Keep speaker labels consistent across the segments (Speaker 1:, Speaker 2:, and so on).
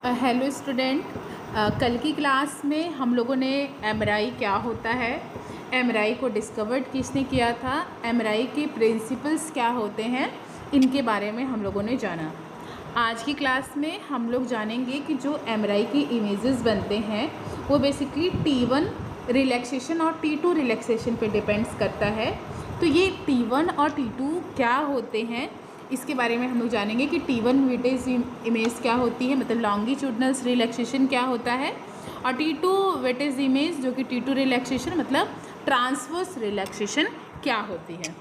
Speaker 1: Hello student. कल की class में हम लोगों ने एमआरआई क्या होता है, एमआरआई को डिस्कवर्ड किसने किया था, एमआरआई के प्रिंसिपल्स क्या होते हैं, इनके बारे में हम लोगों ने जाना। आज की क्लास में हम लोग जानेंगे कि जो एमआरआई की इमेजेस बनते हैं वो बेसिकली T1 रिलैक्सेशन और T2 रिलैक्सेशन पे डिपेंड्स करता है। तो ये T1 और T2 क्या होते हैं इसके बारे में हम लोग जानेंगे कि T1 विटेज इमेज क्या होती है, मतलब लॉन्गिट्यूडनल रिलैक्सेशन क्या होता है, और T2 विटेज इमेज जो कि T2 रिलैक्सेशन मतलब ट्रांसवर्स रिलैक्सेशन क्या होती है।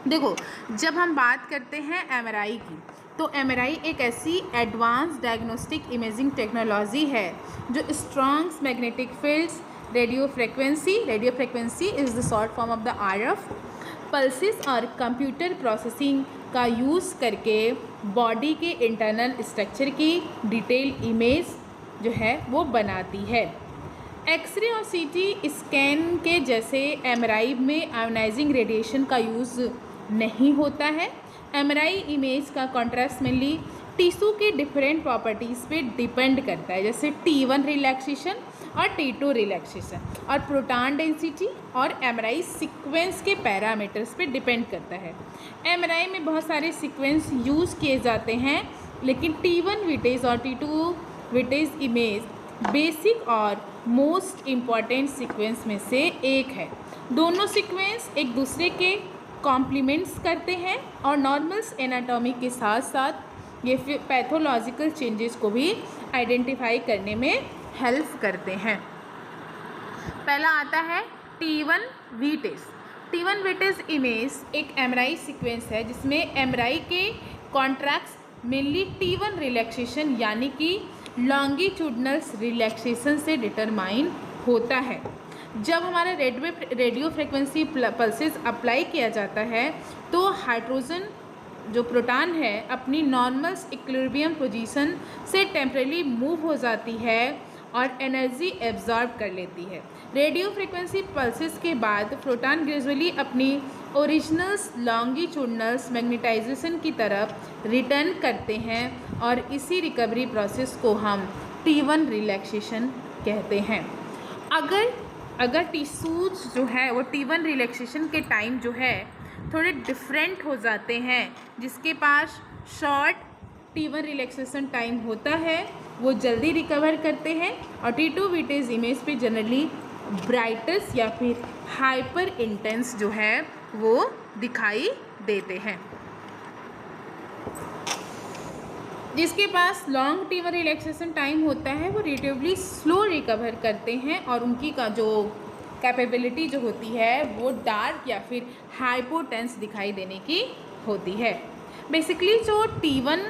Speaker 1: देखो, जब हम बात करते हैं एमआरआई की, तो एमआरआई एक ऐसी एडवांस डायग्नोस्टिक इमेजिंग टेक्नोलॉजी है जो strong magnetic fields, radio frequency is the short form of the RF, pulses और कंप्यूटर प्रोसेसिंग का यूज़ करके बॉडी के इंटरनल स्ट्रक्चर की डिटेल इमेज जो है वो बनाती है। एक्सरे और सीटी स्कैन के जैसे एमआरआई में आयोनाइजिंग रेडिएशन का यूज़ नहीं होता है। एमआरआई इमेज का कॉन्ट्रास्ट मेनली टिश्यू के डिफरेंट प्रॉपर्टीज़ पे डिपेंड करता है, जैसे T1 रिलैक्सेशन और T2 रिलैक्सेशन, और प्रोटॉन डेंसिटी और एमआरआई सीक्वेंस के पैरामीटर्स पे डिपेंड करता है। एमआरआई में बहुत सारे सीक्वेंस यूज़ किए जाते हैं, लेकिन T1 विटेज और T2 विटेज इमेज बेसिक और मोस्ट इम्पॉर्टेंट सीक्वेंस में से एक है। दोनों सीक्वेंस एक दूसरे के कॉम्प्लीमेंट्स करते हैं और नॉर्मल्स एनाटॉमी के साथ साथ ये पैथोलॉजिकल चेंजेस को भी आइडेंटिफाई करने में हेल्प करते हैं। पहला आता है T1 विटेज। T1 विटेज इमेज एक एमआरआई सीक्वेंस है जिसमें एमआरआई के कॉन्ट्रैक्ट्स मेनली T1 रिलैक्सेशन यानी कि लॉन्गिट्यूडनल रिलैक्सेशन से डिटरमाइन होता है। जब हमारा रेडियो फ्रिक्वेंसी पल्सेस अप्लाई किया जाता है तो हाइड्रोजन जो प्रोटॉन है अपनी नॉर्मल इक्विलिब्रियम पोजीशन से टेम्परेली मूव हो जाती है और एनर्जी एब्जॉर्ब कर लेती है। रेडियो फ्रिक्वेंसी पल्सेस के बाद प्रोटॉन ग्रेजुअली अपनी ओरिजिनल लॉन्गिट्यूडनल मैग्नेटाइजेशन की तरफ रिटर्न करते हैं और इसी रिकवरी प्रोसेस को हम T1 रिलैक्सेशन कहते हैं। अगर टिश्यूज जो है वो T1 रिलैक्सेशन के टाइम जो है थोड़े डिफरेंट हो जाते हैं, जिसके पास शॉर्ट T1 रिलैक्सेशन टाइम होता है वो जल्दी रिकवर करते हैं, और T2 विटेज इमेज पे जनरली ब्राइटस या फिर हाइपर इंटेंस जो है वो दिखाई देते हैं। जिसके पास लॉन्ग T1 रिलैक्सेशन टाइम होता है वो रिलेटिवली स्लो रिकवर करते हैं और उनकी का जो कैपेबिलिटी जो होती है वो डार्क या फिर हाइपोटेंस दिखाई देने की होती है। बेसिकली जो T1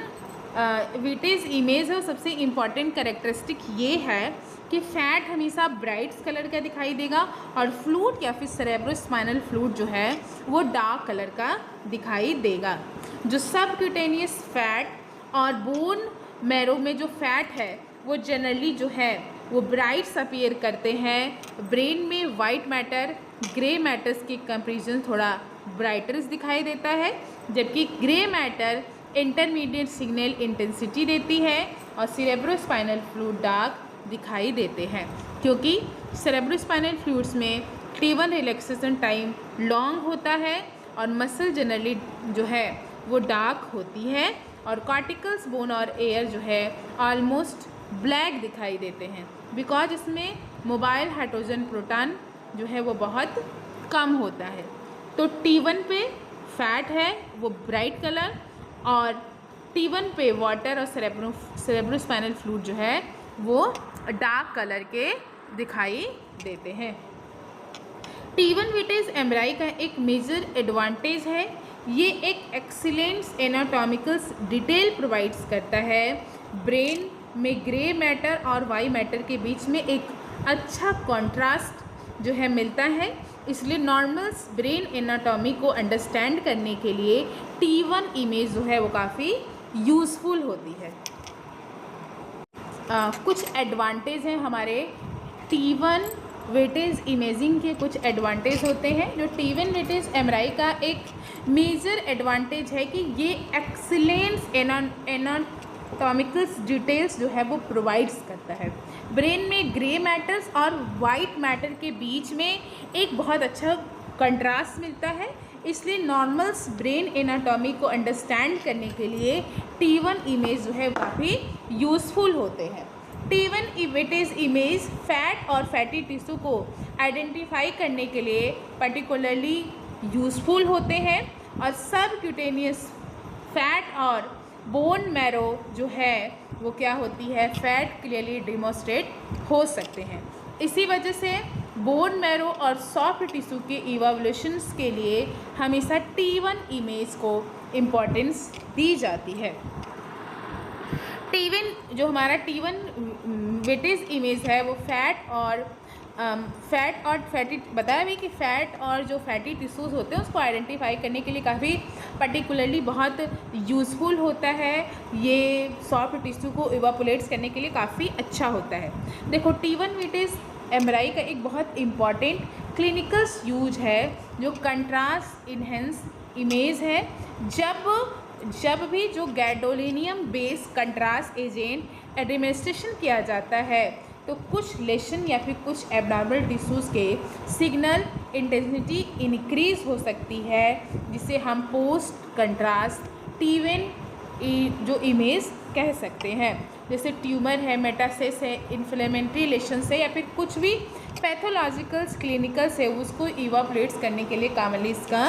Speaker 1: विटेज इमेज है सबसे इम्पॉर्टेंट कैरेक्टरिस्टिक ये है कि फैट हमेशा ब्राइट कलर का दिखाई देगा और फ्लूइड या फिर सेरेब्रोस्पाइनल फ्लूइड जो है वो डार्क कलर का दिखाई देगा। जो सबक्यूटेनियस फैट और बोन मैरो में जो फैट है वो जनरली जो है वो ब्राइट्स अपीयर करते हैं। ब्रेन में वाइट मैटर ग्रे मैटर्स के कंपेरिजन थोड़ा ब्राइटर्स दिखाई देता है, जबकि grey matter intermediate signal intensity देती है और सेरेब्रोस्पाइनल फ्लूइड डार्क दिखाई देते हैं, क्योंकि सेरेब्रोस्पाइनल फ्लूइड्स में T1 रिलैक्सेशन टाइम लॉन्ग होता है और मसल जनरली जो है वो डार्क होती है, और कॉर्टिकल्स बोन और एयर जो है ऑलमोस्ट ब्लैक दिखाई देते हैं, बिकॉज इसमें मोबाइल हाइड्रोजन प्रोटॉन जो है वो बहुत कम होता है। तो T1 पे फैट है वो ब्राइट कलर, और T1 पे वाटर और सेरेब्रोस्पाइनल फ्लूइड जो है वो डार्क कलर के दिखाई देते हैं। T1 विटेज एमआरआई का एक मेजर एडवांटेज है, ये एक एक्सीलेंट एनाटॉमिकल डिटेल प्रोवाइड्स करता है। ब्रेन में ग्रे मैटर और वाई मैटर के बीच में एक अच्छा कॉन्ट्रास्ट जो है मिलता है, इसलिए नॉर्मल ब्रेन एनाटॉमी को अंडरस्टैंड करने के लिए T1 इमेज जो है वो काफ़ी यूज़फुल होती है। कुछ एडवांटेज हैं हमारे T1 वेटेज इमेजिंग के, कुछ एडवांटेज होते हैं। जो T1 वेटेज एमआरआई का एक मेजर एडवांटेज है कि ये एक्सीलेंस एनाटॉमिकल डिटेल्स जो है वो प्रोवाइड्स करता है। ब्रेन में ग्रे मैटर्स और वाइट मैटर के बीच में एक बहुत अच्छा कंट्रास्ट मिलता है, इसलिए नॉर्मल्स ब्रेन एनाटॉमी को अंडरस्टैंड करने के लिए T1 इमेज जो है काफ़ी यूज़फुल होते हैं। T1 इमेज फैट और फैटी टिश्यू को आइडेंटिफाई करने के लिए पर्टिकुलरली यूज़फुल होते हैं, और सब क्यूटेनियस फैट और बोन मैरो जो है वो क्या होती है, फैट क्लियरली डिमॉन्स्ट्रेट हो सकते हैं। इसी वजह से बोन मैरो और सॉफ्ट टिश्यू के इवोल्यूशंस के लिए हमेशा T1 इमेज को इम्पोर्टेंस दी जाती है। T1 जो हमारा T1 वेटेज इमेज है वो फैट और फैटी बताया भी कि फैट और जो फैटी टिश्यूज़ होते हैं उसको आइडेंटिफाई करने के लिए काफ़ी पर्टिकुलरली बहुत यूज़फुल होता है। ये सॉफ्ट टिश्यू को इवापोरेट्स करने के लिए काफ़ी अच्छा होता है। देखो T1 वेटेज एमआरआई का एक बहुत इम्पॉर्टेंट क्लिनिकल यूज है जो कंट्रास्ट इनहेंस इमेज है। जब भी जो gadolinium base contrast agent administration किया जाता है तो कुछ लेशन या फिर कुछ एबनॉर्मल टिश्यूज़ के सिग्नल इंटेंसिटी इंक्रीज हो सकती है, जिसे हम पोस्ट कंट्रास्ट T1 जो इमेज कह सकते हैं। जैसे ट्यूमर है, मेटासिस है, इन्फ्लेमेटरी लेशंस है या फिर कुछ भी पैथोलॉजिकल क्लिनिकल्स है, उसको इवापोरेट्स करने के लिए कॉमनली इसका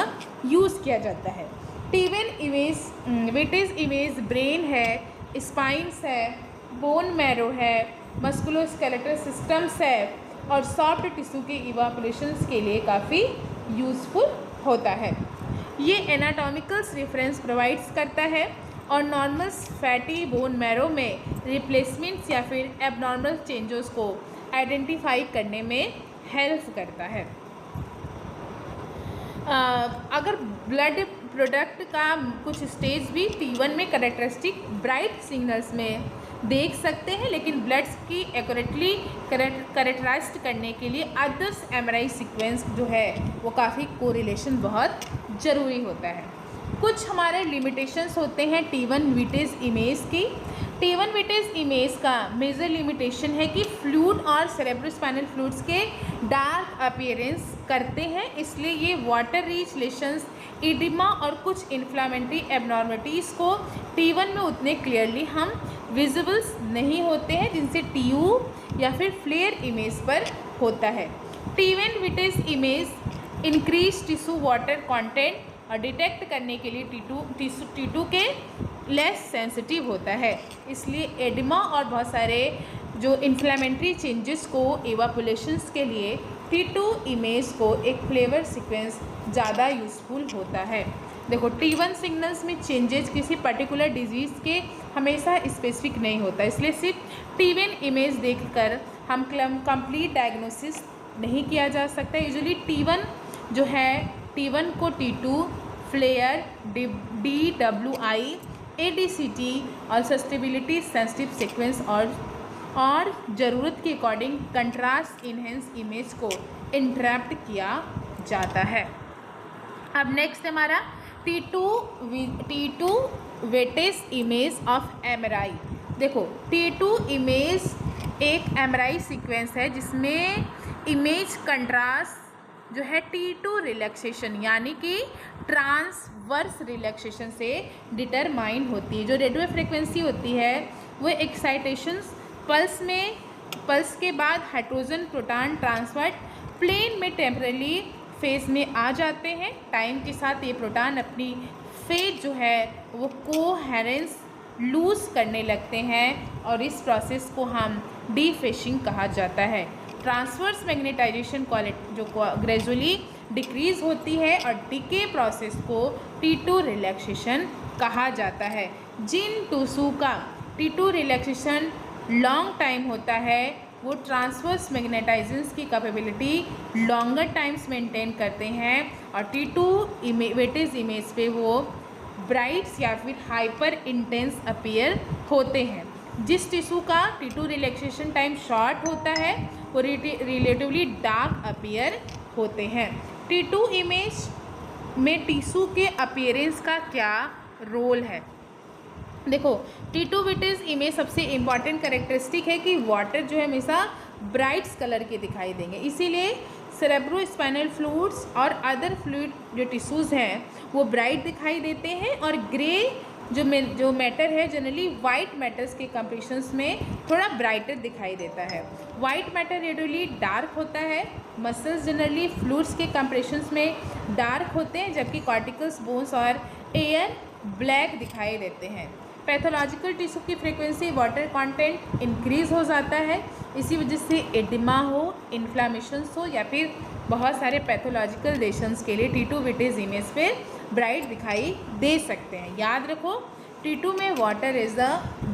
Speaker 1: यूज़ किया जाता है। T1 image weightage image brain है, स्पाइन्स है, बोन मैरो है, मस्कुलोस्केलेटल सिस्टम्स है और सॉफ्ट टिश्यू के इवापोरेशंस के लिए काफ़ी यूज़फुल होता है। ये एनाटॉमिकल रेफरेंस प्रोवाइड्स करता है और नॉर्मल्स फैटी बोन मैरो में रिप्लेसमेंट्स या फिर एबनॉर्मल चेंजेस को आइडेंटिफाई करने में हेल्प करता है। अगर ब्लड प्रोडक्ट का कुछ स्टेज भी T1 में कैरेक्टरिस्टिक ब्राइट सिग्नल्स में देख सकते हैं, लेकिन ब्लड्स की एक्यूरेटली कैरेक्टराइज करने के लिए अदर्स एमआरआई सीक्वेंस जो है वो काफ़ी कोरिलेशन बहुत ज़रूरी होता है। कुछ हमारे लिमिटेशंस होते हैं T1 वेटेज इमेज की। T1 वेटेज इमेज का मेजर लिमिटेशन है कि फ्लूइड और सेरेब्रोस्पाइनल फ्लूइड्स के डार्क अपीयरेंस करते हैं, इसलिए ये वाटर रिच लेशंस, इडिमा और कुछ इन्फ्लामेटरी एबनॉर्मलिटीज़ को T1 में उतने क्लियरली हम विजिबल्स नहीं होते हैं जिनसे TU या फिर फ्लेयर इमेज पर होता है। T1 weightage image increase tissue water content और डिटेक्ट करने के लिए T2 के लेस सेंसिटिव होता है, इसलिए एडिमा और बहुत सारे जो इन्फ्लेमेटरी चेंजेस को इवापोरेशंस के लिए T2 इमेज को एक फ्लेवर सीक्वेंस ज़्यादा यूज़फुल होता है। देखो T1 सिग्नल्स में चेंजेस किसी पर्टिकुलर डिजीज़ के हमेशा स्पेसिफिक नहीं होता, इसलिए सिर्फ T1 इमेज देखकर हम कंप्लीट डायग्नोसिस नहीं किया जा सकता। यूजुअली T1 जो है T1 को T2, फ्लेयर, DWI, ADCT और सस्टेबिलिटी सेंसिटिव सीक्वेंस और ज़रूरत के अकॉर्डिंग कंट्रास्ट इनहेंस इमेज को इंटरप्ट किया जाता है। अब नेक्स्ट हमारा T2 weightage image of MRI. देखो T2 इमेज एक एमआरआई सीक्वेंस है जिसमें इमेज कंट्रास्ट जो है T2 रिलैक्सेशन यानी कि ट्रांसवर्स रिलैक्सेशन से डिटरमाइन होती है। जो रेडियो फ्रिक्वेंसी होती है वो एक्साइटेशंस पल्स के बाद हाइड्रोजन प्रोटॉन ट्रांसफर प्लेन में टेम्पररी फेज में आ जाते हैं। टाइम के साथ ये प्रोटॉन अपनी फेज जो है वो कोहेरेंस लूज करने लगते हैं और इस प्रोसेस को हम डीफेशिंग कहा जाता है। ट्रांसवर्स मैग्नेटाइजेशन क्वालिटी जो ग्रेजुअली डिक्रीज होती है और डिके प्रोसेस को T2 रिलैक्सेशन कहा जाता है। जिन टिश्यू का T2 रिलैक्सेशन लॉन्ग टाइम होता है वो ट्रांसवर्स मैग्नेटाइजेशन की कैपेबिलिटी लॉन्गर टाइम्स मेंटेन करते हैं और T2 वेटेज इमेज पे वो ब्राइट्स या फिर हाइपर इंटेंस अपीयर होते हैं। जिस टिश्यू का T2 रिलैक्सेशन टाइम शॉर्ट होता है वो रिलेटिवली डार्क अपीयर होते हैं। T2 इमेज में टिश्यू के अपीयरेंस का क्या रोल है? देखो टी2 विटेज इमेज सबसे इम्पॉर्टेंट करेक्टरिस्टिक है कि वाटर जो है हमेशा ब्राइट्स कलर के दिखाई देंगे, इसीलिए सेरेब्रोस्पाइनल फ्लूइड्स और अदर फ्लूइड जो टिश्यूज़ हैं वो ब्राइट दिखाई देते हैं, और ग्रे जो मैटर है जनरली वाइट मैटर्स के कंपेरिजन्स में थोड़ा ब्राइटर दिखाई देता है। वाइट मैटर रेडुअली डार्क होता है, मसल्स जनरली फ्लूइड्स के कंपेरिजन्स में डार्क होते हैं, जबकि कॉर्टिकल्स, बोन्स और एयर ब्लैक दिखाई देते हैं। पैथोलॉजिकल टिश्यू की फ्रीक्वेंसी वाटर कंटेंट इंक्रीज हो जाता है, इसी वजह से एडिमा हो, इन्फ्लामेशंस हो, या फिर बहुत सारे पैथोलॉजिकल लेशंस के लिए टी2 विटेज इमेज पे ब्राइट दिखाई दे सकते हैं। याद रखो टी2 में water is the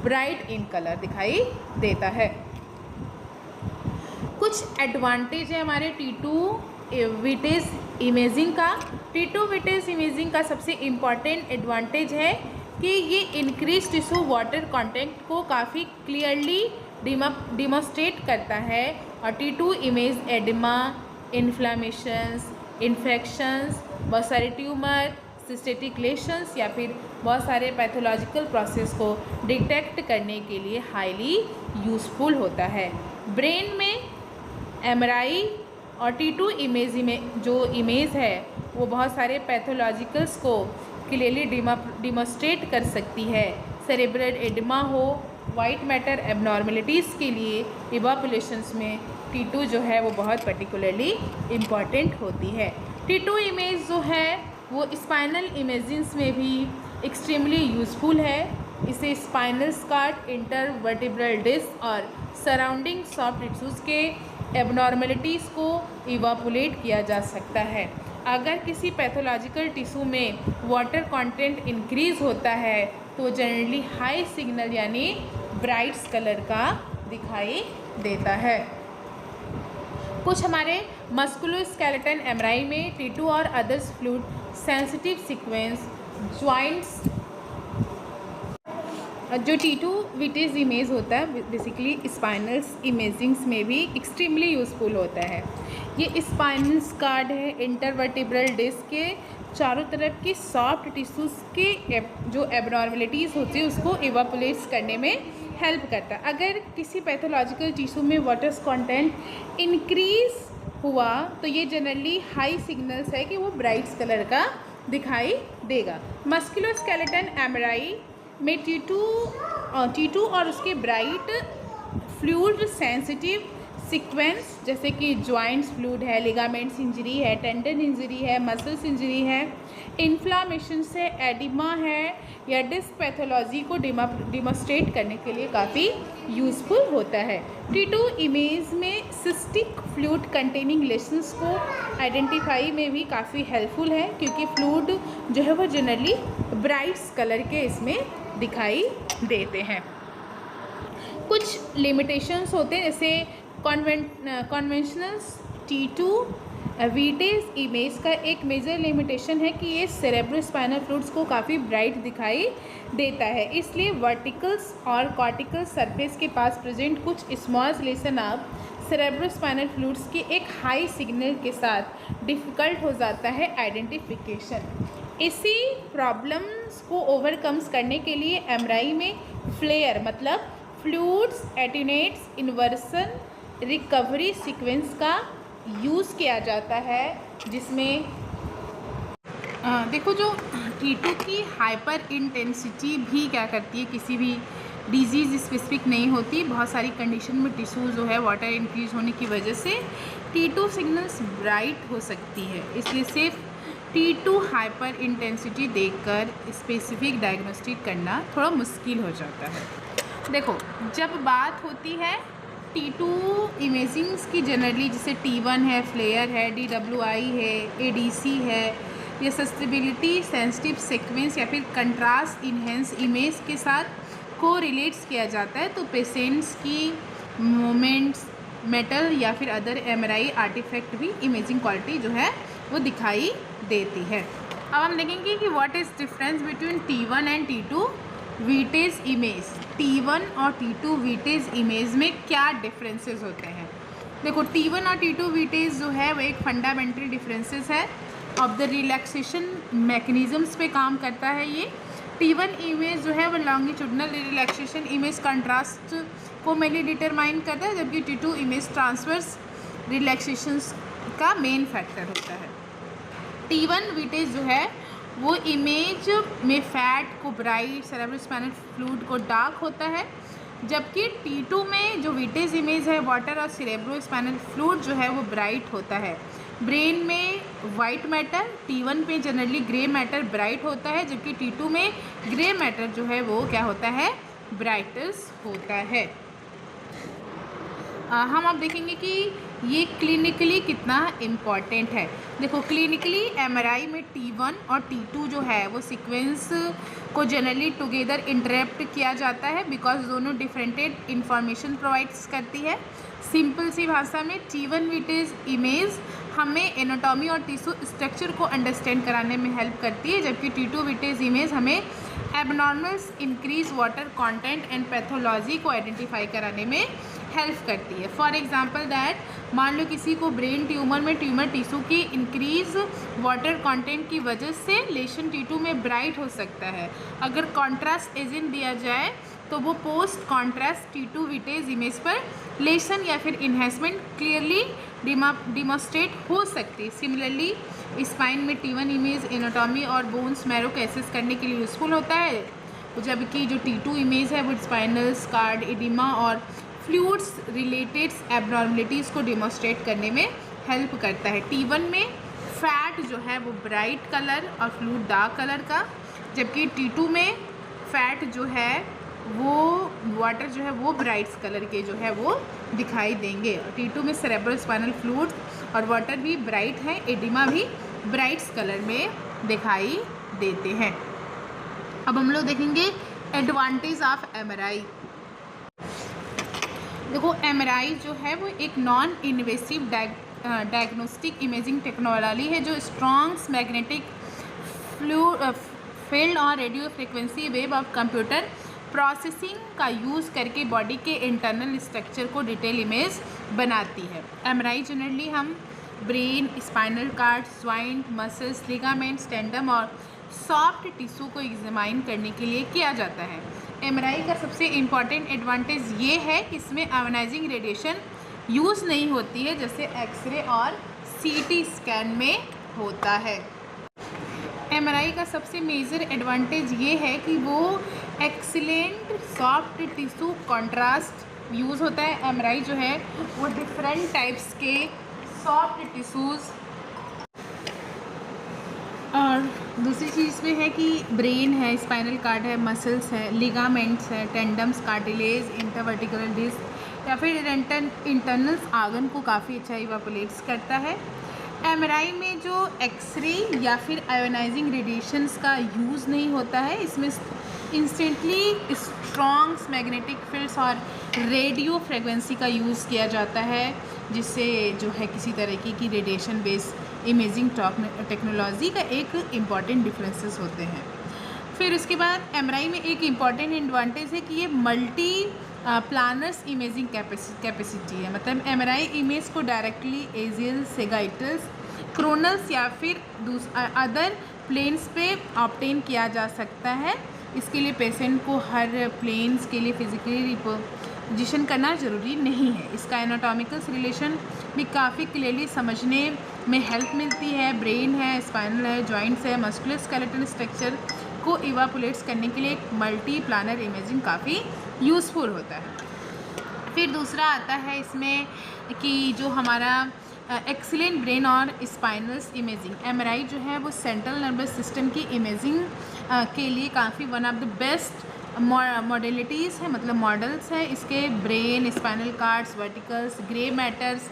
Speaker 1: bright in colour दिखाई देता है। कुछ एडवांटेज है हमारे टी2 विटेज इमेजिंग का। टी2 विटेज इमेजिंग का सबसे इम्पॉर्टेंट एडवांटेज है कि ये इंक्रीज टिश्यू वाटर कंटेंट को काफ़ी क्लियरली डिमॉन्स्ट्रेट करता है, और टी2 इमेज एडिमा, इन्फ्लामेशंस, इन्फेक्शंस, बहुत सारे ट्यूमर, सिस्टेटिक लेशंस या फिर बहुत सारे पैथोलॉजिकल प्रोसेस को डिटेक्ट करने के लिए हाईली यूज़फुल होता है। ब्रेन में एमआरआई और टी2 इमेज में जो इमेज है वो बहुत सारे पैथोलॉजिकल्स को क्लियरली डिमॉन्स्ट्रेट कर सकती है। सेरेब्रल एडिमा हो, वाइट मैटर एबनॉर्मलिटीज़ के लिए इवापोलेशंस में टी2 जो है वो बहुत पर्टिकुलरली इम्पॉर्टेंट होती है। टी2 इमेज जो है वो स्पाइनल इमेजिंग्स में भी एक्सट्रीमली यूज़फुल है। इसे स्पाइनल स्कार्ट, इंटरवर्टिब्रल डिस्क और सराउंडिंग सॉफ्ट टिश्यूज़ के एबनॉर्मलिटीज़ को इवापोलेट किया जा सकता है। अगर किसी पैथोलॉजिकल टिश्यू में वाटर कंटेंट इंक्रीज़ होता है तो जनरली हाई सिग्नल यानी ब्राइट्स कलर का दिखाई देता है। कुछ हमारे मस्कुलोस्केलेटन एमआरआई में टी2 और others fluid sensitive sequence joints, जो टी2 विटेज इमेज होता है बेसिकली स्पाइनल्स इमेजिंग्स में भी एक्सट्रीमली यूज़फुल होता है। ये स्पाइनल स्कार्ड है, इंटरवर्टिब्रल डिस्क के चारों तरफ की सॉफ्ट टिश्यूज़ के जो एबनॉर्मलिटीज़ होती है उसको इवापोलेट करने में हेल्प करता है। अगर किसी पैथोलॉजिकल टिश्यू में वाटर कंटेंट इंक्रीज हुआ तो ये जनरली हाई सिग्नल्स है कि वो ब्राइट्स कलर का दिखाई देगा। मस्कुलोस्केलेटन एमआरआई में टी2 और उसके ब्राइट फ्लूइड सेंसिटिव सीक्वेंस जैसे कि जॉइंट्स फ्लूइड है, लिगामेंट्स इंजरी है, टेंडन इंजरी है, मसल्स इंजरी है, इन्फ्लामेशन से एडिमा है या डिस्क पैथोलॉजी को डिमॉन्स्ट्रेट करने के लिए काफ़ी यूज़फुल होता है। टी2 इमेज में सिस्टिक फ्लूइड कंटेनिंग लेशंस को आइडेंटिफाई में भी काफ़ी हेल्पफुल है, क्योंकि फ्लूइड जो है वो जनरली ब्राइट्स कलर के इसमें दिखाई देते हैं। कुछ लिमिटेशंस होते हैं, जैसे कन्वेंशनल टी2 विटेज इमेज का एक मेजर लिमिटेशन है कि ये सेरेब्रोस्पाइनल फ्लूइड्स को काफ़ी ब्राइट दिखाई देता है, इसलिए वर्टिकल्स और कॉर्टिकल सरफेस के पास प्रेजेंट कुछ small lesion of cerebrospinal fluids की एक हाई सिग्नल के साथ डिफ़िकल्ट हो जाता है आइडेंटिफिकेशन। इसी प्रॉब्लम्स को ओवरकम्स करने के लिए एमआरआई में फ्लेयर मतलब फ्लूइड्स एटेन्यूएट्स इन्वर्सन रिकवरी सीक्वेंस का यूज़ किया जाता है, जिसमें देखो जो टी2 की हाइपर इंटेंसिटी भी क्या करती है, किसी भी डिजीज़ स्पेसिफिक नहीं होती, बहुत सारी कंडीशन में टिश्यू जो है वाटर इंक्रीज होने की वजह से टी2 सिग्नल्स ब्राइट हो सकती है, इसलिए सिर्फ टी2 हाइपर इंटेंसिटी देखकर स्पेसिफिक डायग्नोस्टिक करना थोड़ा मुश्किल हो जाता है। देखो जब बात होती है टी2 इमेजिंग्स की जनरली, जैसे टी1 है, फ्लेयर है, DWI है, ADC है, या सस्टेबिलिटी सेंसिटिव सीक्वेंस या फिर कंट्रास्ट इन्हेंस इमेज के साथ को रिलेट्स किया जाता है, तो पेशेंट्स की मोमेंट्स, मेटल या फिर अदर एमआरआई आर्टिफैक्ट भी इमेजिंग क्वालिटी जो है वो दिखाई देती है। अब हम देखेंगे कि what is difference between T one and T two weighted image. T one और टी2 विटेज इमेज में क्या डिफरेंसेस होते हैं? देखो टी1 और टी2 विटेज जो है वो एक फंडामेंटल डिफरेंसेस है ऑफ द रिलैक्सेशन मैकेनिज़म्स पे काम करता है ये। T1 इमेज जो है वो लॉन्गिट्यूडनल रिलैक्सेशन इमेज कंट्रास्ट को मेनली डिटरमाइन करता है, जबकि T2 इमेज ट्रांसवर्स रिलैक्सेशंस का मेन फैक्टर होता है। T1 विटेज जो है वो इमेज में फैट को ब्राइट, सेरेब्रोस्पाइनल फ्लूइड को डार्क होता है, जबकि T2 में जो विटेज इमेज है वाटर और सेरेब्रोस्पाइनल फ्लूइड जो है वो ब्राइट होता है। ब्रेन में वाइट मैटर, T1 पे जनरली ग्रे मैटर ब्राइट होता है, जबकि T2 में ग्रे मैटर जो है वो क्या होता है, ब्राइटस होता है। हम अब देखेंगे कि ये क्लिनिकली कितना इम्पॉर्टेंट है। देखो क्लिनिकली एमआरआई में T1 और T2 जो है वो सीक्वेंस को जनरली टुगेदर इंटरप्ट किया जाता है, बिकॉज दोनों डिफरेंटेड इंफॉर्मेशन प्रोवाइड्स करती है। सिंपल सी भाषा में T1 विटेज इमेज हमें एनाटॉमी और टिश्यू स्ट्रक्चर को अंडरस्टैंड कराने में हेल्प करती है, जबकि T2 विटेज इमेज हमें abnormals, increase water content and pathology को आइडेंटिफाई कराने में हेल्प करती है। फॉर एग्जांपल दैट मान लो किसी को ब्रेन ट्यूमर में ट्यूमर टिश्यू की इंक्रीज वाटर कंटेंट की वजह से लेशन T2 में ब्राइट हो सकता है। अगर कॉन्ट्रास्ट एजेंट दिया जाए तो वो post contrast T2 weighted image पर लेशन या फिर इन्हेंसमेंट क्लियरली डिमॉन्स्ट्रेट हो सकती है। सिमिलरली स्पाइन में T1 इमेज एनाटॉमी और बोन्स मैरो को एसेस करने के लिए यूज़फुल होता है, जबकि जो T2 इमेज है वो स्पाइनल स्कार्ड, एडिमा और फ्लूइड्स रिलेटेड एबनॉर्मलिटीज़ को डिमॉन्स्ट्रेट करने में हेल्प करता है। T1 में फैट जो है वो ब्राइट कलर और फ्लूइड डार्क कलर का, जबकि T2 में फैट जो है वो वाटर जो है वो ब्राइट्स कलर के जो है वो दिखाई देंगे। T2 में सेरेब्रल स्पाइनल फ्लूइड और वाटर भी ब्राइट है, एडिमा भी ब्राइट्स कलर में दिखाई देते हैं। अब हम लोग देखेंगे एडवांटेज ऑफ एमआरआई। देखो एमआरआई जो है वो एक non invasive diagnostic imaging technology है जो स्ट्रॉन्ग मैग्नेटिक फील्ड और radio frequency wave of computer processing का यूज़ करके बॉडी के इंटरनल स्ट्रक्चर को डिटेल इमेज बनाती है। एमआरआई जनरली हम brain, spinal cord, joint, muscles, ligaments, tandem और सॉफ्ट टिश्यू को एग्जामाइन करने के लिए किया जाता है। एमआरआई का सबसे इम्पॉर्टेंट एडवांटेज ये है कि इसमें आयोनाइजिंग रेडिएशन यूज़ नहीं होती है, जैसे एक्सरे और सीटी स्कैन में होता है। एमआरआई का सबसे मेजर एडवांटेज ये है कि वो excellent soft tissue contrast use होता है। एमआरआई जो है वो डिफरेंट टाइप्स के सॉफ्ट टिश्यूज़, और दूसरी चीज़ में है कि ब्रेन है, स्पाइनल कार्ड है, मसल्स है, लिगामेंट्स है, टेंडम्स, कार्टिलेज, इंटरवर्टिकल डिस्क या फिर इंटरनल्स आर्गन को काफ़ी अच्छा इवापोरेट्स करता है। एमआरआई में जो एक्सरे या फिर आयोनाइजिंग रेडिएशंस का यूज़ नहीं होता है, इसमें इंस्टेंटली स्ट्रॉन्ग मैग्नेटिक फील्ड्स और रेडियो फ्रिक्वेंसी का यूज़ किया जाता है, जिससे जो है किसी तरीके की रेडिएशन बेस्ड इमेजिंग टेक्नोलॉजी का एक इम्पॉर्टेंट डिफरेंसेस होते हैं। फिर उसके बाद एमआरआई में एक इम्पॉर्टेंट एडवांटेज है कि ये मल्टी प्लानर्स इमेजिंग कैपेसिटी है। मतलब एमआरआई इमेज को डायरेक्टली एजियल, सेगाइटस, क्रोनल्स या फिर अदर प्लेन्स पे ऑब्टेन किया जा सकता है। इसके लिए पेशेंट को हर प्लेन्स के लिए फिजिकली रिपोजिशन करना ज़रूरी नहीं है। इसका एनाटॉमिकल रिलेशन भी काफ़ी क्लियरली समझने में हेल्प मिलती है। ब्रेन है, स्पाइनल है, जॉइंट्स है, मस्कुलर स्केलेटल स्ट्रक्चर को इवापोरेट्स करने के लिए एक मल्टी प्लानर इमेजिंग काफ़ी यूज़फुल होता है। फिर दूसरा आता है इसमें कि जो हमारा एक्सीलेंट ब्रेन और स्पाइनल्स इमेजिंग। एमआरआई जो है वो सेंट्रल नर्वस सिस्टम की इमेजिंग के लिए काफ़ी one of the best modalities है, मतलब मॉडल्स है। इसके brain, spinal cards, verticals, grey matters,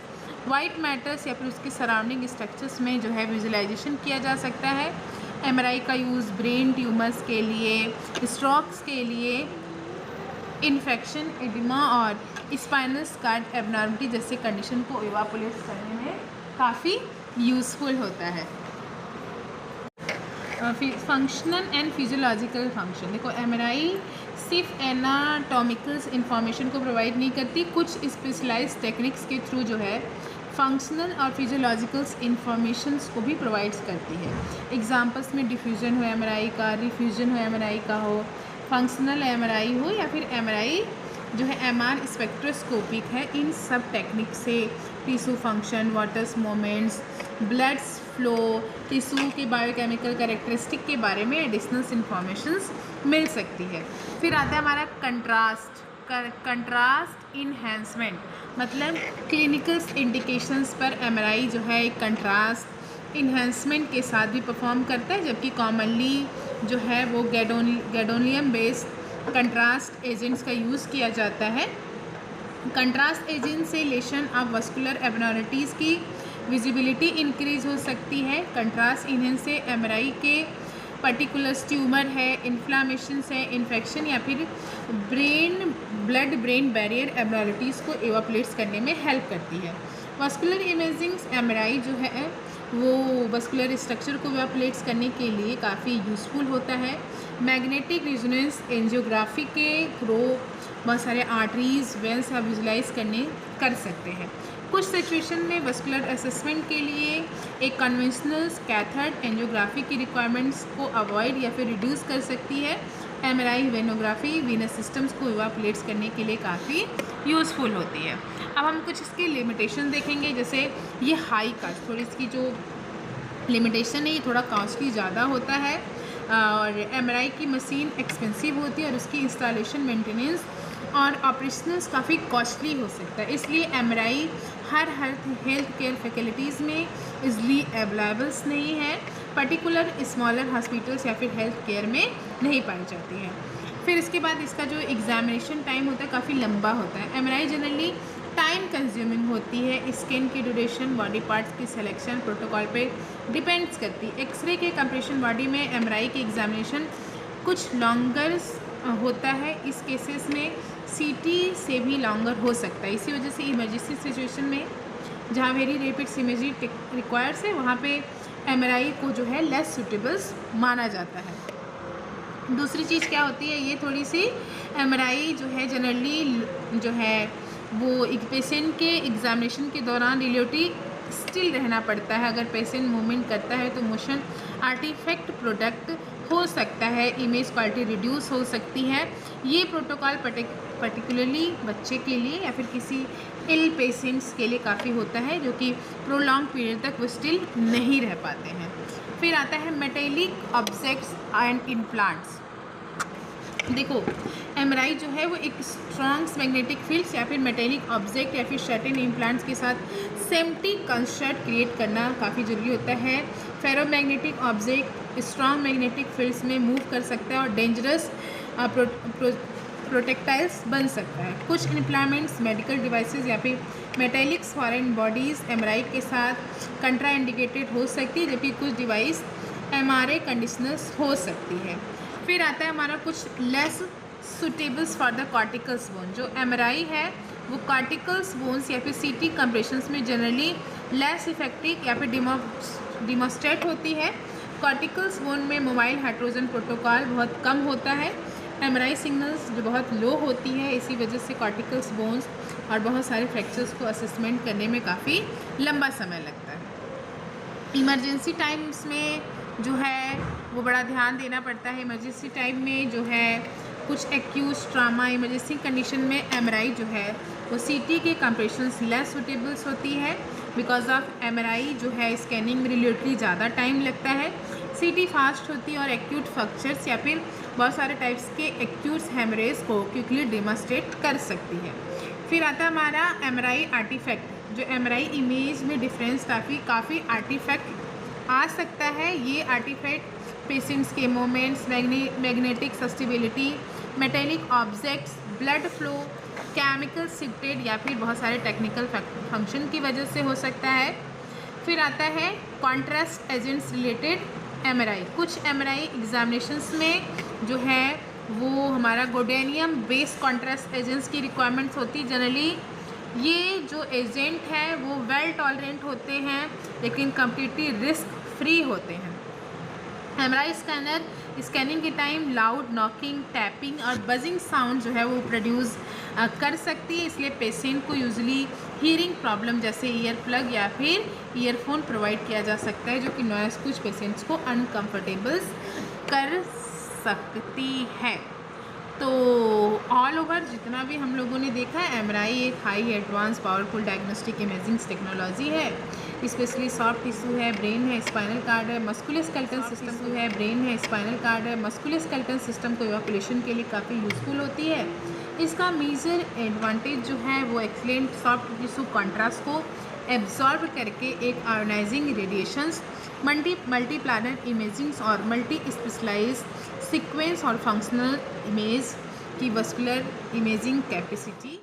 Speaker 1: white matters या फिर उसके सराउंडिंग स्ट्रक्चर्स में जो है विजुलाइजेशन किया जा सकता है। एमआरआई का यूज़ ब्रेन ट्यूमर्स के लिए, स्ट्रोक्स के लिए, इन्फेक्शन, एडिमा और स्पाइनल स्कार्ड एबनॉर्मलिटी जैसे कंडीशन को इवापोरेट करने में काफ़ी यूज़फुल होता है। फिर फंक्शनल एंड फिजियोलॉजिकल फंक्शन। देखो एमआरआई सिर्फ एनाटॉमिकल इंफॉर्मेशन को प्रोवाइड नहीं करती, कुछ स्पेशलाइज्ड टेक्निक्स के थ्रू जो है फंक्शनल और फिजियोलॉजिकल इंफॉर्मेशंस को भी प्रोवाइड करती है। एग्जांपल्स में डिफ्यूजन हो एमआरआई का, रिफ्यूजन हो एमआरआई का हो, फंक्शनल एमआरआई हो या फिर एमआरआई जो है एमआर स्पेक्ट्रोस्कोपिक है, इन सब टेक्निक से tissue function, waters moments, blood flow, tissue के बायोकेमिकल कैरेक्टरिस्टिक के बारे में एडिशनल इंफॉर्मेशंस मिल सकती है। फिर आता है हमारा कंट्रास्ट इन्हेंसमेंट, मतलब क्लिनिकल इंडिकेशंस पर एमआरआई जो है एक कंट्रास्ट इन्हेंसमेंट के साथ भी परफॉर्म करता है, जबकि कॉमनली जो है वो गैडोनियम बेस्ड कंट्रास्ट एजेंट्स का यूज़ किया जाता है। कंट्रास्ट एजेंट से लेशन ऑफ वस्कुलर एबनॉर्मलिटीज़ की विजिबिलिटी इंक्रीज हो सकती है। कंट्रास्ट इन्हेंस से एमआरआई के पर्टिकुलर ट्यूमर है, इन्फ्लामेशन है, इन्फेक्शन या फिर ब्लड ब्रेन बैरियर एबनॉर्मलिटीज़ को एवापोरेट्स करने में हेल्प करती है। वस्कुलर इमेजिंग एमआरआई जो है वो वस्कुलर स्ट्रक्चर को एवापोरेट्स करने के लिए काफ़ी यूज़फुल होता है। मैग्नेटिक रेजोनेंस एंजियोग्राफी के थ्रू बहुत सारे आर्टरीज वेंस आप विजुलाइज कर सकते हैं। कुछ सिचुएशन में वस्कुलर असेसमेंट के लिए एक कन्वेंशनल कैथेड एंजियोग्राफी की रिक्वायरमेंट्स को अवॉइड या फिर रिड्यूस कर सकती है। एमआरआई वेनोग्राफी वीनस सिस्टम्स को इवापोरेट्स करने के लिए काफ़ी यूज़फुल होती है। अब हम कुछ इसकी लिमिटेशन देखेंगे, जैसे ये हाई कास्ट, थोड़ी इसकी जो लिमिटेशन है ये थोड़ा कॉस्टली ज़्यादा होता है और एमआरआई की मशीन एक्सपेंसिव होती है और उसकी इंस्टॉलेशन, मेंटेनेंस और ऑपरेशनल्स काफ़ी कॉस्टली हो सकता है। इसलिए एमआरआई हर हेल्थ केयर फैसिलिटीज़ में इजली अवेलेबल्स नहीं है, पर्टिकुलर स्मॉलर हॉस्पिटल्स या फिर हेल्थ केयर में नहीं पाई जाती है। फिर इसके बाद इसका जो एग्जामिनेशन टाइम होता है काफ़ी लंबा होता है। एमआरआई जनरली टाइम कंज्यूमिंग होती है। स्कैन की ड्यूरेशन बॉडी पार्ट्स की सिलेक्शन प्रोटोकॉल पे डिपेंड्स करती है। एक्सरे के कंप्रेशन बॉडी में एमआरआई की एग्जामिनेशन कुछ लॉन्गर होता है। इस केसेस में सीटी से भी लॉन्गर हो सकता है। इसी वजह से इमरजेंसी सिचुएशन में जहाँ वेरी रैपिड इमेजिंग रिक्वायर्स है वहाँ पे एमआरआई को जो है लेस सूटेबल्स माना जाता है। दूसरी चीज़ क्या होती है, ये थोड़ी सी एमआरआई जो है जनरली जो है वो एक पेशेंट के एग्जामिनेशन के दौरान रिलेटिव स्टिल रहना पड़ता है। अगर पेशेंट मूवमेंट करता है तो मोशन आर्टिफैक्ट प्रोडक्ट हो सकता है, इमेज क्वालिटी रिड्यूस हो सकती है। ये प्रोटोकॉल पर्टिकुलरली बच्चे के लिए या फिर किसी इल पेशेंट्स के लिए काफ़ी होता है जो कि प्रोलॉन्ग पीरियड तक वो स्टिल नहीं रह पाते हैं। फिर आता है मेटेलिक ऑब्जेक्ट्स एंड इम्प्लांट्स। देखो एमआरआई जो है वो एक स्ट्रॉन्ग मैग्नेटिक फील्ड्स या फिर मेटेलिक ऑब्जेक्ट या फिर सर्टेन इम्प्लांट्स के साथ सेफ्टी कंस्ट्रक्ट क्रिएट करना काफ़ी ज़रूरी होता है। Ferromagnetic object strong magnetic fields में मूव कर सकता है और डेंजरस प्रोटेक्टाइल्स बन सकता है। कुछ इम्प्लांट्स मेडिकल डिवाइसेस या फिर मेटेलिक्स फॉरेन बॉडीज़ एमआरआई के साथ कंट्राइंडिकेटेड हो सकती है, जबकि कुछ डिवाइस एमआरआई कंडीशनर्स हो सकती है। फिर आता है हमारा कुछ लेस सुटेबल्स फॉर द कॉर्टिकल्स बोन। जो एमआरआई है वो कॉर्टिकल्स बोन्स या फिर सीटी कंप्रेशंस में जनरली लेस इफेक्टिव या फिर डिमोस्ट्रेट होती है। कॉर्टिकल्स बोन में मोबाइल हाइड्रोजन प्रोटोकॉल बहुत कम होता है। एमआरआई सिग्नल्स जो बहुत लो होती है, इसी वजह से कॉर्टिकल्स बोन्स और बहुत सारे फ्रैक्चर्स को असेसमेंट करने में काफ़ी लंबा समय लगता है। इमरजेंसी टाइम्स में जो है वो बड़ा ध्यान देना पड़ता है। इमरजेंसी टाइम में जो है कुछ एक्यूट ट्रामा इमरजेंसी कंडीशन में एमआरआई जो है वो सीटी के कंप्रेशंस लेस सूटेबल्स होती है। बिकॉज ऑफ एमआरआई जो है स्कैनिंग में रिलेटिवली ज़्यादा टाइम लगता है। सीटी फास्ट होती है और एक्यूट फ्रैक्चर्स या फिर बहुत सारे टाइप्स के एक्यूट हेमरेज को क्विकली डेमोस्ट्रेट कर सकती है। फिर आता है हमारा एमआरआई आर्टिफैक्ट। जो एमआरआई इमेज में डिफरेंस काफ़ी आर्टिफैक्ट आ सकता है। ये आर्टिफैक्ट पेशेंट्स के moments, magnetic susceptibility, metallic objects, blood flow, chemical shifted या फिर बहुत सारे टेक्निकल फंक्शन की वजह से हो सकता है। फिर आता है कॉन्ट्रास्ट एजेंट्स रिलेटेड एमआरआई। कुछ एमआरआई एग्जामिनेशंस में जो है वो हमारा गोडेनियम बेस्ड कॉन्ट्रास्ट एजेंट्स की रिक्वायरमेंट्स होती है। जनरली ये जो एजेंट है वो वेल टॉलरेंट होते हैं लेकिन कम्प्लीटली रिस्क फ्री होते हैं। एमआरआई स्कैनर स्कैनिंग के टाइम लाउड नॉकिंग, टैपिंग और बजिंग साउंड जो है वो प्रोड्यूस कर सकती है, इसलिए पेशेंट को यूजुअली हीयरिंग प्रॉब्लम जैसे ईयर प्लग या फिर ईयरफोन प्रोवाइड किया जा सकता है, जो कि नॉइस कुछ पेशेंट्स को अनकम्फर्टेबल कर सकती है। तो ऑल ओवर जितना भी हम लोगों ने देखा है, एमआरआई एक high advance powerful diagnostic imaging technology है। स्पेशली सॉफ्ट टिश्यू है, ब्रेन है, स्पाइनल कार्ड है, मस्कुलोस्केलेटल सिस्टम है, ब्रेन है, स्पाइनल कार्ड है, मस्कुलोस्केलेटल सिस्टम को इवैक्यूएशन के लिए काफ़ी यूज़फुल होती है। इसका मेजर एडवांटेज जो है वो एक्सीलेंट सॉफ्ट टिश्यू कॉन्ट्रास्ट को एब्जॉर्ब करके एक आयोनाइजिंग रेडिएशंस, मल्टी प्लानर इमेजिंग्स और मल्टी स्पेशलाइज सीक्वेंस और फंक्शनल इमेज की वस्कुलर इमेजिंग कैपेसिटी